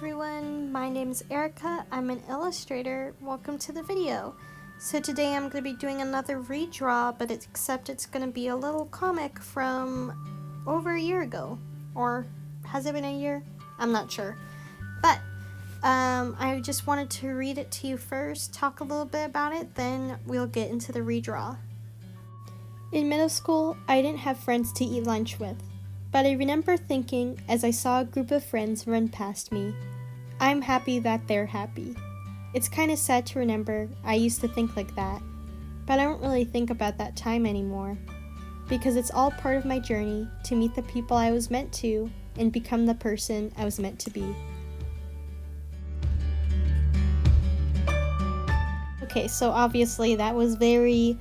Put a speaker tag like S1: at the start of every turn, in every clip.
S1: everyone, my name is Erika. I'm an illustrator. Welcome to the video. So today I'm going to be doing another redraw, but except it's going to be a little comic from over a year ago. Or has it been a year? I'm not sure. But I just wanted to read it to you first, talk a little bit about it, then we'll get into the redraw. In middle school, I didn't have friends to eat lunch with. But I remember thinking as I saw a group of friends run past me, I'm happy that they're happy. It's kind of sad to remember I used to think like that, but I don't really think about that time anymore, because it's all part of my journey to meet the people I was meant to and become the person I was meant to be. Okay, so obviously that was very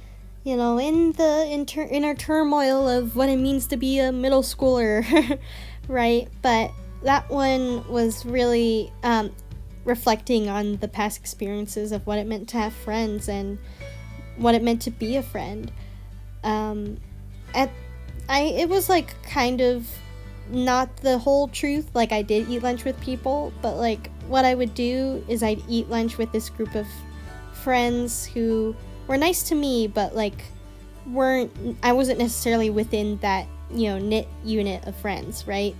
S1: in the inner turmoil of what it means to be a middle schooler, right? But that one was really reflecting on the past experiences of what it meant to have friends and what it meant to be a friend. It was like kind of not the whole truth. Like, I did eat lunch with people, but like what I would do is I'd eat lunch with this group of friends who were nice to me, but like I wasn't necessarily within that knit unit of friends, right?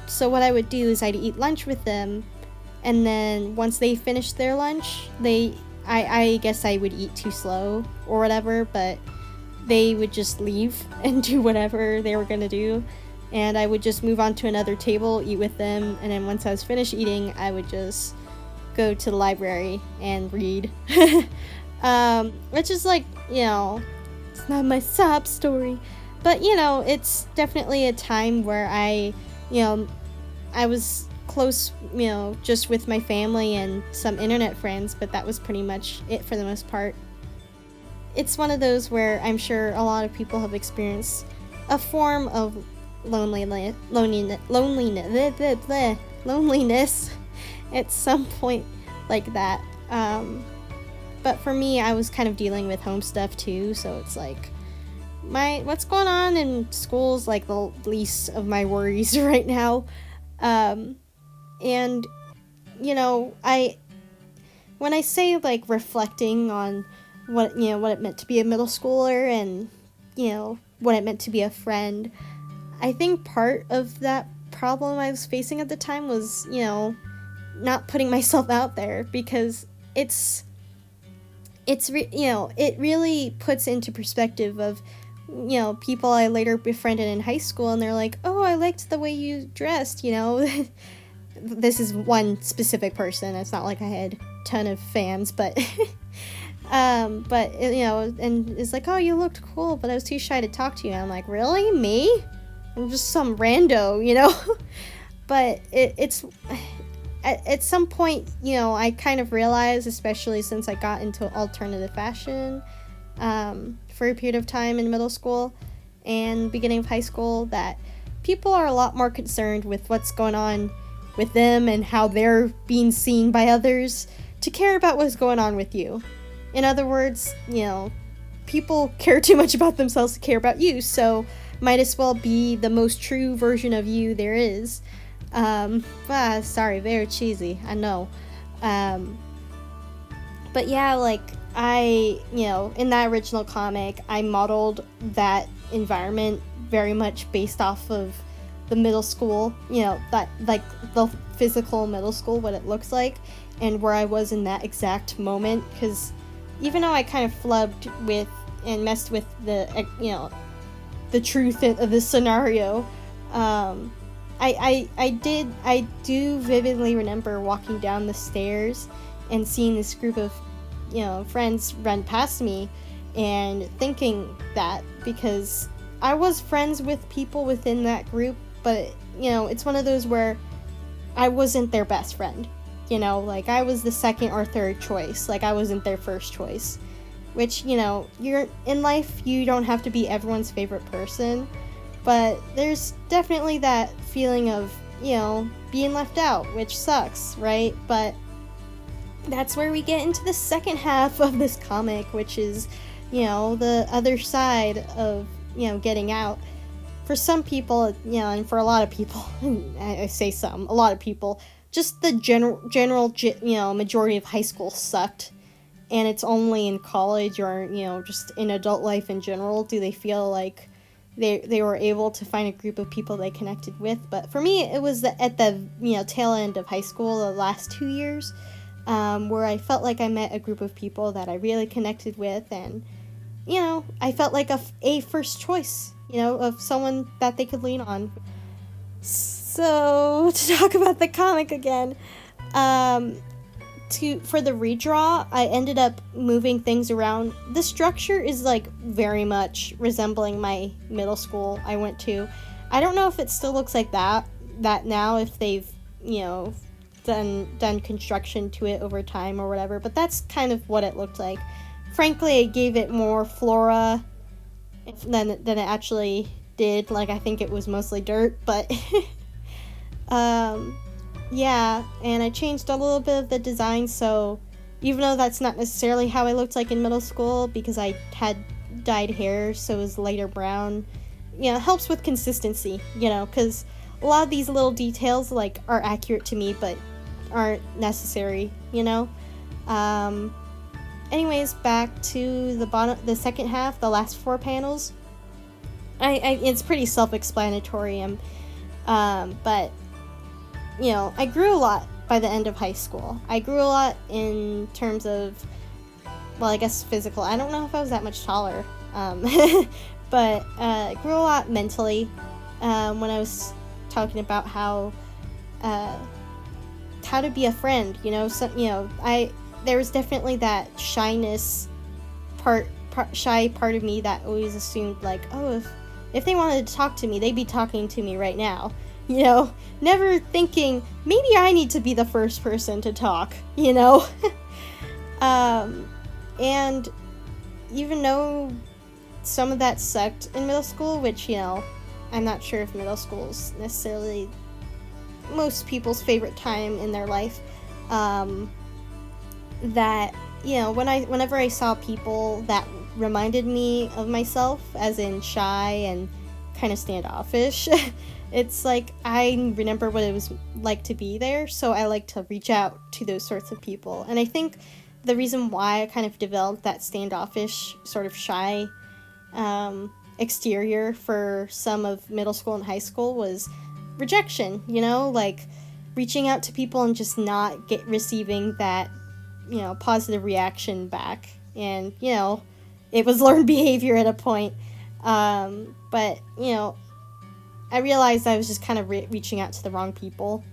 S1: So what I would do is I'd eat lunch with them, and then once they finished their lunch, I guess I would eat too slow or whatever, but they would just leave and do whatever they were gonna do, and I would just move on to another table, eat with them, and then once I was finished eating, I would just go to the library and read. Which is like, it's not my sob story, but it's definitely a time where I was close, just with my family and some internet friends, but that was pretty much it for the most part. It's one of those where I'm sure a lot of people have experienced a form of loneliness at some point like that. But for me, I was kind of dealing with home stuff too, so it's like what's going on in school is like the least of my worries right now. And when I say like reflecting on what it meant to be a middle schooler and what it meant to be a friend, I think part of that problem I was facing at the time was not putting myself out there, because it really puts into perspective of people I later befriended in high school, and they're like, oh, I liked the way you dressed. This is one specific person. It's not like I had a ton of fans, but and it's like, oh, you looked cool, but I was too shy to talk to you. And I'm like, really? Me? I'm just some rando, but it's at some point, I kind of realized, especially since I got into alternative fashion for a period of time in middle school and beginning of high school, that people are a lot more concerned with what's going on with them and how they're being seen by others to care about what's going on with you. In other words, people care too much about themselves to care about you, so might as well be the most true version of you there is. Sorry, very cheesy, I know. But yeah, like, in that original comic, I modeled that environment very much based off of the middle school, that, like, the physical middle school, what it looks like, and where I was in that exact moment, because even though I kind of flubbed with and messed with the truth of the scenario, I do vividly remember walking down the stairs and seeing this group of, friends run past me and thinking that, because I was friends with people within that group, but, it's one of those where I wasn't their best friend, like I was the second or third choice, like I wasn't their first choice, which, you're in life, you don't have to be everyone's favorite person. But there's definitely that feeling of, being left out, which sucks, right? But that's where we get into the second half of this comic, which is, the other side of, getting out. for some people, and for a lot of people, I say some, a lot of people, just the general, majority of high school sucked. And it's only in college or, just in adult life in general do they feel like they were able to find a group of people they connected with. But for me, it was at the, tail end of high school, the last 2 years, where I felt like I met a group of people that I really connected with. And, I felt like a first choice, of someone that they could lean on. So, to talk about the comic again, for the redraw, I ended up moving things around. The structure is like very much resembling my middle school I went to. I don't know if it still looks like that now, if they've, done construction to it over time or whatever, but that's kind of what it looked like. Frankly, I gave it more flora than it actually did. Like, I think it was mostly dirt, but yeah, and I changed a little bit of the design, so even though that's not necessarily how I looked like in middle school, because I had dyed hair, so it was lighter brown, it helps with consistency, because a lot of these little details, like, are accurate to me, but aren't necessary, Anyways, back to the second half, the last 4 panels. It's pretty self-explanatory, but I grew a lot by the end of high school. I grew a lot in terms of, well, I guess physical. I don't know if I was that much taller, but I grew a lot mentally when I was talking about how to be a friend. There was definitely that shyness shy part of me that always assumed, like, oh, if they wanted to talk to me, they'd be talking to me right now. Never thinking, maybe I need to be the first person to talk, and even though some of that sucked in middle school, which, I'm not sure if middle school is necessarily most people's favorite time in their life, that, whenever I saw people that reminded me of myself, as in shy and kind of standoffish, it's like I remember what it was like to be there, so I like to reach out to those sorts of people. And I think the reason why I kind of developed that standoffish, sort of shy exterior for some of middle school and high school was rejection, like reaching out to people and just not receiving that, positive reaction back. And, it was learned behavior at a point. But, I realized I was just kind of reaching out to the wrong people,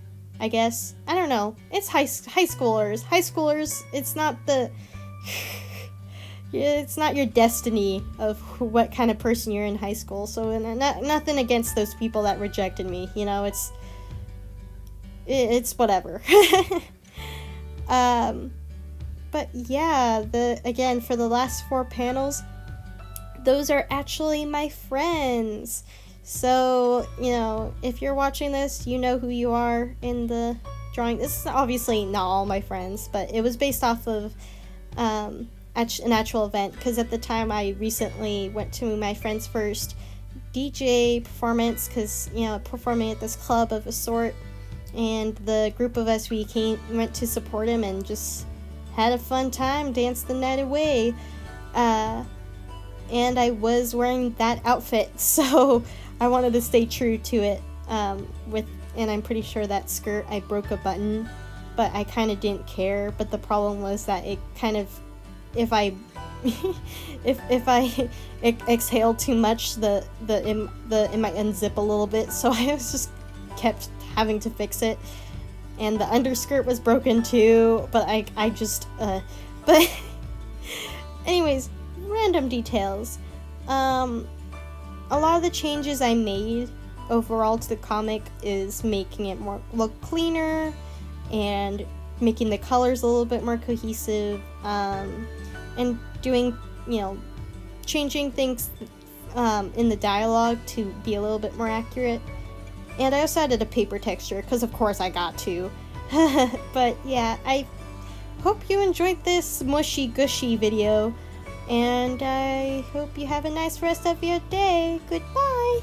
S1: I guess. I don't know. It's high schoolers. High schoolers, it's not it's not your destiny of what kind of person you're in high school. So nothing against those people that rejected me. It's whatever. But yeah, again, for the last 4 panels, those are actually my friends. So, if you're watching this, you know who you are in the drawing. This is obviously not all my friends, but it was based off of an actual event, because at the time I recently went to my friend's first DJ performance, because, performing at this club of a sort, and the group of us, we went to support him and just had a fun time, danced the night away, and I was wearing that outfit, so I wanted to stay true to it, and I'm pretty sure that skirt, I broke a button, but I kind of didn't care. But the problem was that it kind of, if I exhaled too much, it might unzip a little bit, so I was just kept having to fix it. And the underskirt was broken too, but I just, but anyways, random details. A lot of the changes I made overall to the comic is making it look cleaner and making the colors a little bit more cohesive, and doing, changing things in the dialogue to be a little bit more accurate. And I also added a paper texture, because of course I got to. But yeah, I hope you enjoyed this mushy gushy video, and I hope you have a nice rest of your day. Goodbye!